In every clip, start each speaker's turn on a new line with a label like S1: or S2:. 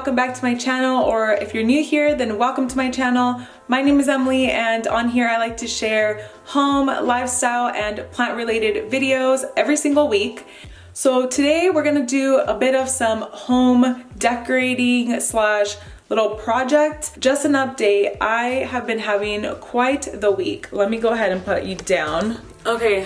S1: welcome back to my channel, or if you're new here, then welcome to my channel. My name is Emily, and on here I like to share home, lifestyle, and plant-related videos every single week. So today we're gonna do a bit of some home decorating slash little project. Just an update, I have been having quite the week. Let me go ahead and put you down. Okay,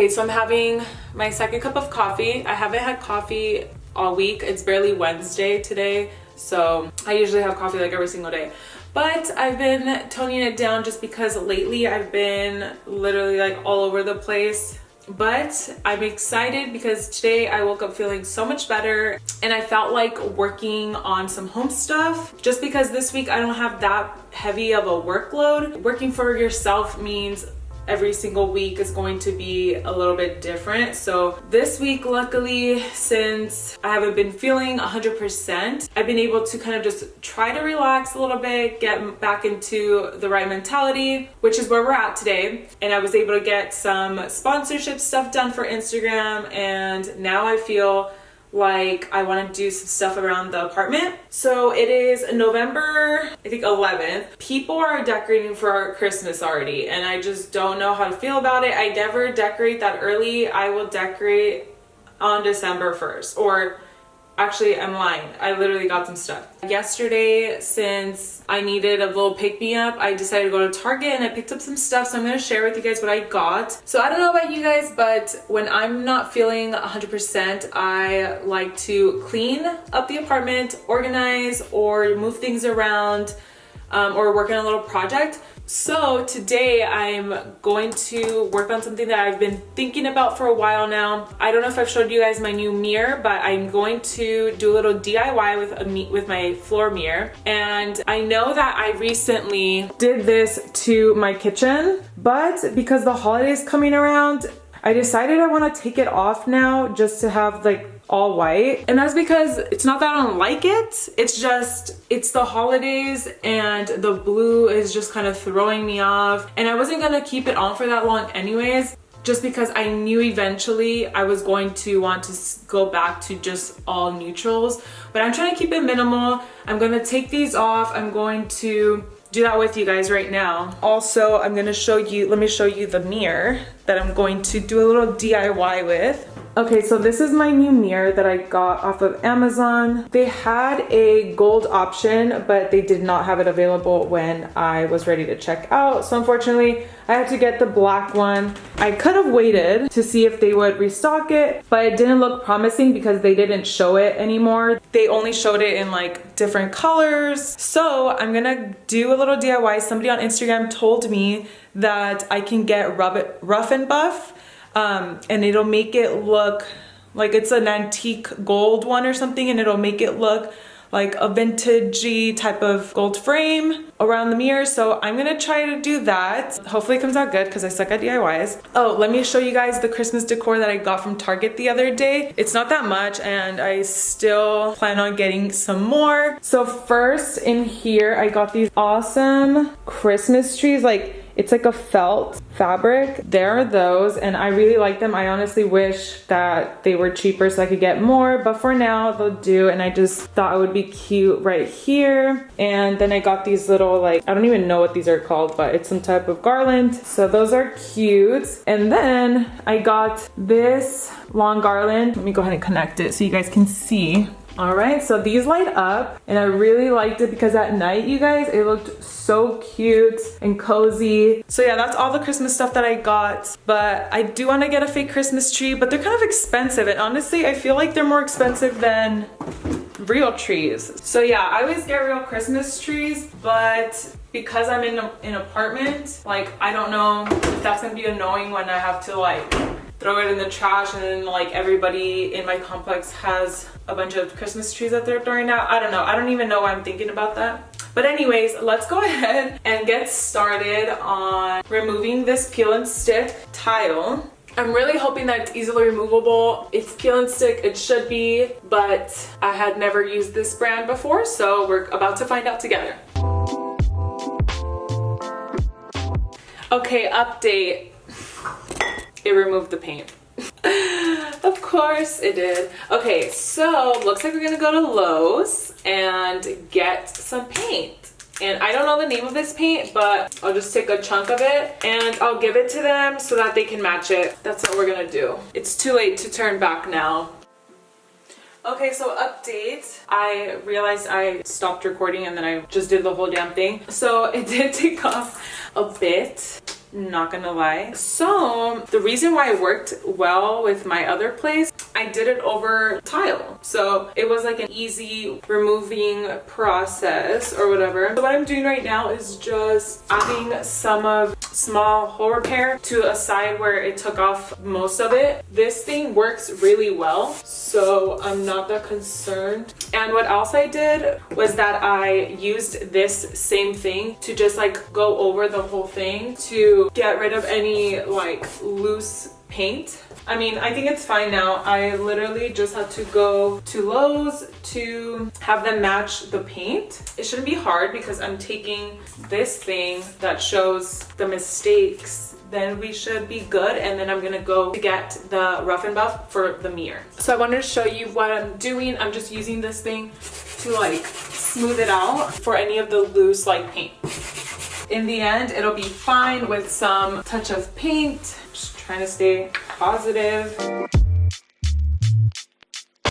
S1: so I'm having my second cup of coffee. I haven't had coffee all week. It's barely Wednesday today, so I usually have coffee like every single day. But I've been toning it down just because lately I've been literally like all over the place. But I'm excited because today I woke up feeling so much better and I felt like working on some home stuff just because this week I don't have that heavy of a workload. Working for yourself means every single week is going to be a little bit different. So this week, luckily, since I haven't been feeling 100%, I've been able to kind of just try to relax a little bit, get back into the right mentality, which is where we're at today. And I was able to get some sponsorship stuff done for Instagram, and now I feel like I want to do some stuff around the apartment. So it is November, I think 11th. People are decorating for Christmas already, and I just don't know how to feel about it. I never decorate that early. I will decorate on December 1st, or actually I'm lying. I literally got some stuff. Yesterday, since I needed a little pick-me-up, I decided to go to Target and I picked up some stuff, so I'm gonna share with you guys what I got. So I don't know about you guys, but when I'm not feeling 100%, I like to clean up the apartment, organize, or move things around, or work on a little project. So today I'm going to work on something that I've been thinking about for a while now. I don't know if I've showed you guys my new mirror, but I'm going to do a little DIY with my floor mirror. And I know that I recently did this to my kitchen, but because the holidays coming around, I decided I want to take it off now just to have like all white. And that's because it's not that I don't like it, it's the holidays and the blue is just kind of throwing me off. And I wasn't gonna keep it on for that long anyways, just because I knew eventually I was going to want to go back to just all neutrals. But I'm trying to keep it minimal. I'm gonna take these off. I'm going to do that with you guys right now. Also, I'm gonna show you, let me show you the mirror that I'm going to do a little DIY with. Okay, so this is my new mirror that I got off of Amazon. They had a gold option, but they did not have it available when I was ready to check out. So unfortunately, I had to get the black one. I could have waited to see if they would restock it, but it didn't look promising because they didn't show it anymore. They only showed it in like different colors. So I'm gonna do a little DIY. Somebody on Instagram told me that I can get rough and buff, and it'll make it look like it's an antique gold one or something, and it'll make it look like a vintagey type of gold frame around the mirror. So I'm gonna try to do that. Hopefully it comes out good because I suck at DIYs. Oh, let me show you guys the Christmas decor that I got from Target the other day. It's not that much and I still plan on getting some more. So first in here, I got these awesome Christmas trees. Like, it's like a felt fabric. There are those, and I really like them. I honestly wish that they were cheaper so I could get more, but for now they'll do. And I just thought it would be cute right here. And then I got these little, like, I don't even know what these are called, but it's some type of garland. So those are cute. And then I got this long garland. Let me go ahead and connect it so you guys can see. All right, so these light up, and I really liked it because at night, you guys, it looked so cute and cozy. So yeah, that's all the Christmas stuff that I got, but I do want to get a fake Christmas tree, but they're kind of expensive, and honestly, I feel like they're more expensive than real trees. So yeah, I always get real Christmas trees, but because I'm in an apartment, like, I don't know if that's gonna be annoying when I have to like throw it in the trash and then like everybody in my complex has a bunch of Christmas trees that they're throwing out. I don't know. I don't even know why I'm thinking about that. But anyways, let's go ahead and get started on removing this peel and stick tile. I'm really hoping that it's easily removable. It's peel and stick, it should be, but I had never used this brand before, so we're about to find out together. Okay, update. It removed the paint. Of course it did. Okay, so looks like we're gonna go to Lowe's and get some paint. And I don't know the name of this paint, but I'll just take a chunk of it and I'll give it to them so that they can match it. That's what we're gonna do. It's too late to turn back now. Okay, so update. I realized I stopped recording and then I just did the whole damn thing. So it did take off a bit, not gonna lie. So the reason why it worked well with my other place, I did it over tile. So it was like an easy removing process or whatever. So what I'm doing right now is just adding some of small hole repair to a side where it took off most of it. This thing works really well, so I'm not that concerned. And what else I did was that I used this same thing to just like go over the whole thing to get rid of any like loose paint. I mean, I think it's fine now. I literally just had to go to Lowe's to have them match the paint. It shouldn't be hard because I'm taking this thing that shows the mistakes. Then we should be good, and then I'm gonna go to get the rough and buff for the mirror. So I wanted to show you what I'm doing. I'm just using this thing to like smooth it out for any of the loose like paint. In the end, it'll be fine with some touch of paint. Just trying to stay positive.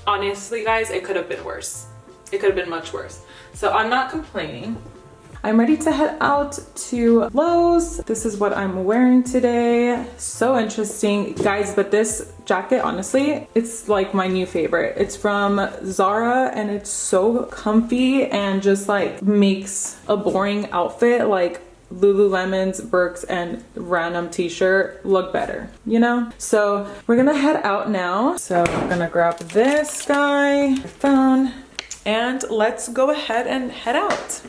S1: Honestly, guys, it could have been worse. It could have been much worse. So I'm not complaining. I'm ready to head out to Lowe's. This is what I'm wearing today. So interesting, guys, but this jacket, honestly, it's like my new favorite. It's from Zara and it's so comfy and just like makes a boring outfit like Lululemon's, Birks, and random t-shirt look better, you know? So we're gonna head out now. So I'm gonna grab this guy, my phone, and let's go ahead and head out.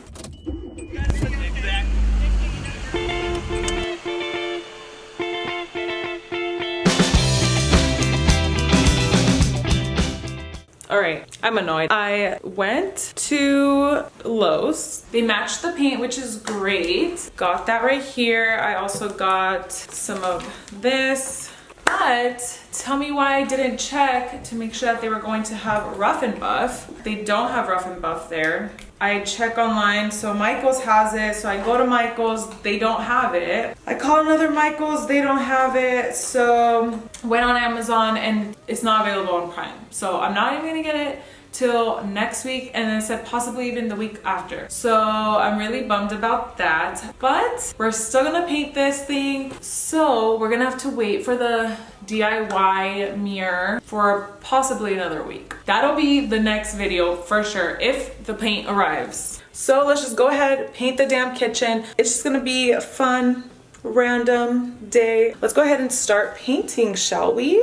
S1: All right, I'm annoyed. I went to Lowe's. They matched the paint, which is great. Got that right here. I also got some of this. But tell me why I didn't check to make sure that they were going to have rough and buff. They don't have rough and buff there. I check online, so Michael's has it. So I go to Michael's, they don't have it. I call another Michael's, they don't have it. So went on Amazon and it's not available on Prime. So I'm not even gonna get it till next week, and then it said possibly even the week after. So I'm really bummed about that, but we're still gonna paint this thing. So we're gonna have to wait for the DIY mirror for possibly another week. That'll be the next video for sure if the paint arrives. So let's just go ahead, paint the damn kitchen. It's just gonna be a fun, random day. Let's go ahead and start painting, shall we?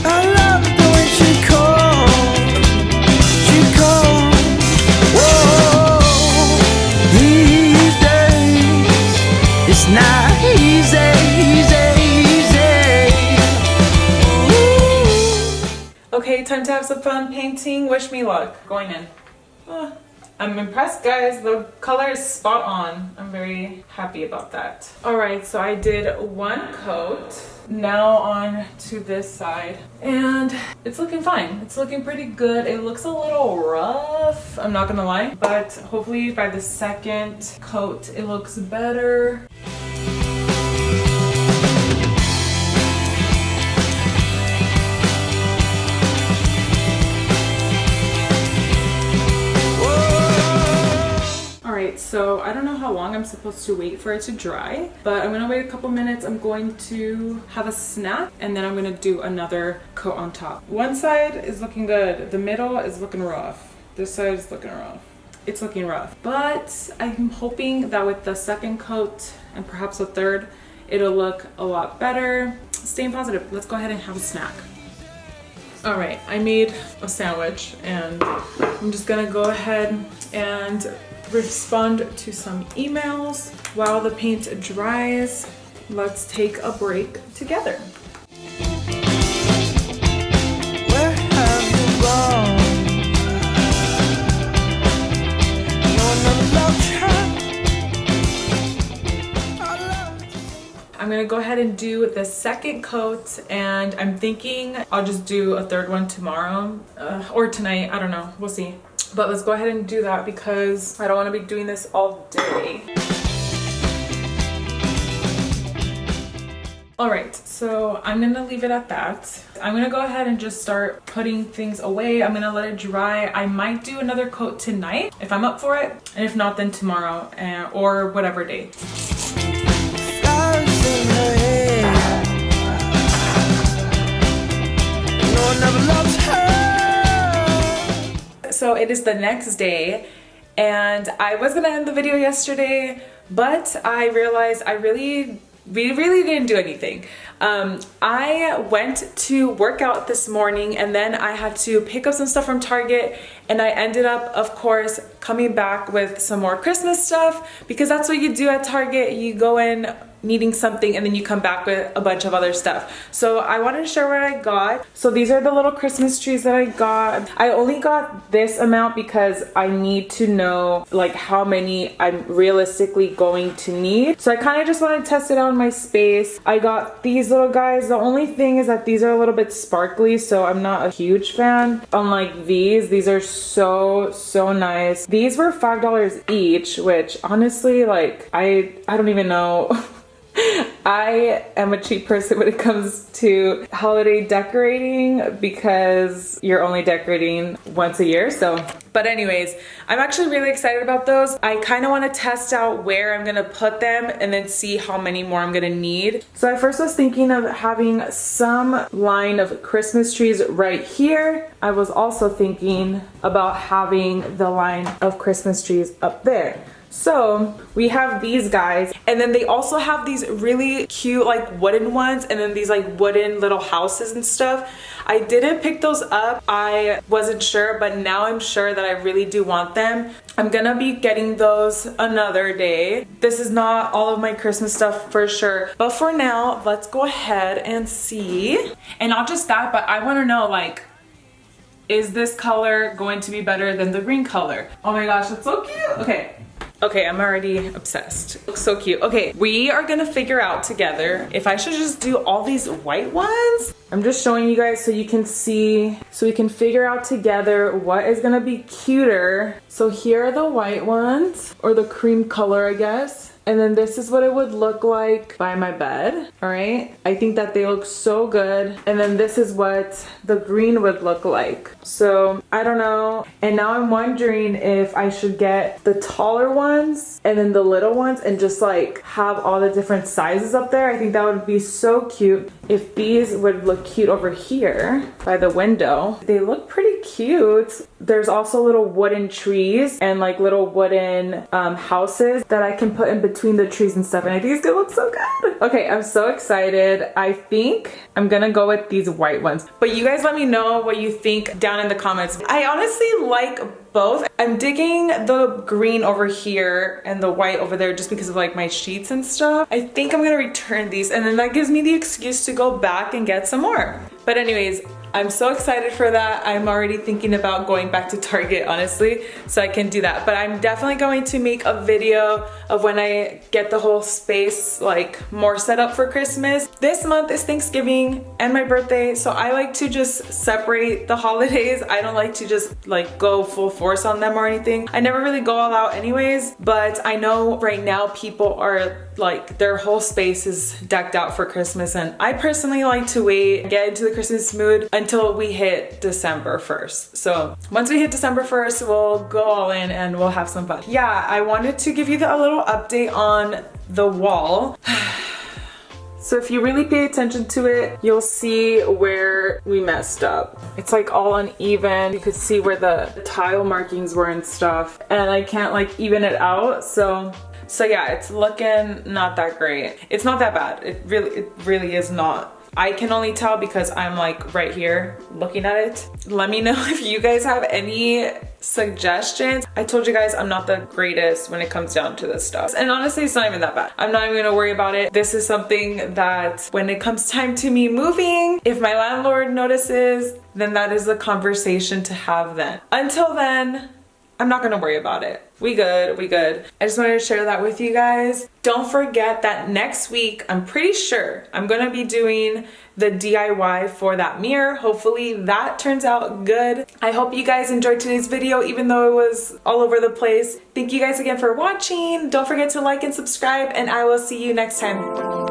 S1: I love the way she calls. It's not easy. Okay, time to have some fun painting. Wish me luck. Going in. I'm impressed, guys. The color is spot on. I'm very happy about that. All right, so I did one coat. Now on to this side, and it's looking fine. It's looking pretty good. It looks a little rough, I'm not gonna lie, but hopefully by the second coat it looks better. So I don't know how long I'm supposed to wait for it to dry, but I'm gonna wait a couple minutes. I'm going to have a snack and then I'm gonna do another coat on top. One side is looking good. The middle is looking rough. This side is looking rough. It's looking rough, but I'm hoping that with the second coat and perhaps a third, it'll look a lot better. Staying positive. Let's go ahead and have a snack. All right, I made a sandwich and I'm just gonna go ahead and respond to some emails while the paint dries. Let's take a break together. Where have you gone? I'm gonna go ahead and do the second coat, and I'm thinking I'll just do a third one tomorrow or tonight. I don't know, we'll see. But let's go ahead and do that because I don't want to be doing this all day. Alright, so I'm gonna leave it at that. I'm gonna go ahead and just start putting things away. I'm gonna let it dry. I might do another coat tonight if I'm up for it, and if not, then tomorrow or whatever day. So it is the next day, and I was gonna end the video yesterday, but I realized we really didn't do anything. I went to work out this morning, and then I had to pick up some stuff from Target, and I ended up, of course, coming back with some more Christmas stuff, because that's what you do at Target. You go in needing something and then you come back with a bunch of other stuff. So I wanted to share what I got. So these are the little Christmas trees that I got. I only got this amount because I need to know like how many I'm realistically going to need. So I kind of just want to test it out in my space. I got these little guys. The only thing is that these are a little bit sparkly, so I'm not a huge fan. Unlike these are so nice. These were $5 each, which honestly, like I don't even know. I am a cheap person when it comes to holiday decorating because you're only decorating once a year. So, but anyways, I'm actually really excited about those. I kind of want to test out where I'm gonna put them and then see how many more I'm gonna need. So I first was thinking of having some line of Christmas trees right here. I was also thinking about having the line of Christmas trees up there. So we have these guys, and then they also have these really cute like wooden ones, and then these like wooden little houses and stuff. I didn't pick those up. I wasn't sure, but now I'm sure that I really do want them. I'm gonna be getting those another day. This is not all of my Christmas stuff for sure, but for now, let's go ahead and see. And not just that, but I wanna know, like, is this color going to be better than the green color? Oh my gosh, that's so cute. Okay, I'm already obsessed. Looks so cute. Okay, we are gonna figure out together if I should just do all these white ones. I'm just showing you guys so you can see, so we can figure out together what is gonna be cuter. So here are the white ones, or the cream color, I guess. And then this is what it would look like by my bed, all right? I think that they look so good. And then this is what the green would look like. So I don't know. And now I'm wondering if I should get the taller ones and then the little ones and just like have all the different sizes up there. I think that would be so cute. If these would look cute over here by the window. They look pretty cute. There's also little wooden trees and like little wooden houses that I can put in between the trees and stuff, and I think it's gonna look so good. Okay, I'm so excited. I think I'm gonna go with these white ones, but you guys let me know what you think down in the comments. I honestly like both. I'm digging the green over here and the white over there just because of like my sheets and stuff. I think I'm gonna return these, and then that gives me the excuse to go back and get some more. But anyways, I'm so excited for that. I'm already thinking about going back to Target, honestly, so I can do that. But I'm definitely going to make a video of when I get the whole space like more set up for Christmas. This month is Thanksgiving and my birthday, so I like to just separate the holidays. I don't like to just like go full force on them or anything. I never really go all out anyways, but I know right now people are like their whole space is decked out for Christmas, and I personally like to wait and get into the Christmas mood until we hit December 1st. So once we hit December 1st, we'll go all in and we'll have some fun. Yeah, I wanted to give you a little update on the wall. So if you really pay attention to it, you'll see where we messed up. It's like all uneven. You could see where the tile markings were and stuff, and I can't like even it out. So yeah, it's looking not that great. It's not that bad. It really is not. I can only tell because I'm like right here looking at it. Let me know if you guys have any suggestions. I told you guys I'm not the greatest when it comes down to this stuff. And honestly, it's not even that bad. I'm not even gonna worry about it. This is something that when it comes time to me moving, if my landlord notices, then that is the conversation to have then. Until then, I'm not gonna worry about it. We good, we good. I just wanted to share that with you guys. Don't forget that next week, I'm pretty sure I'm gonna be doing the DIY for that mirror. Hopefully that turns out good. I hope you guys enjoyed today's video, even though it was all over the place. Thank you guys again for watching. Don't forget to like and subscribe, and I will see you next time.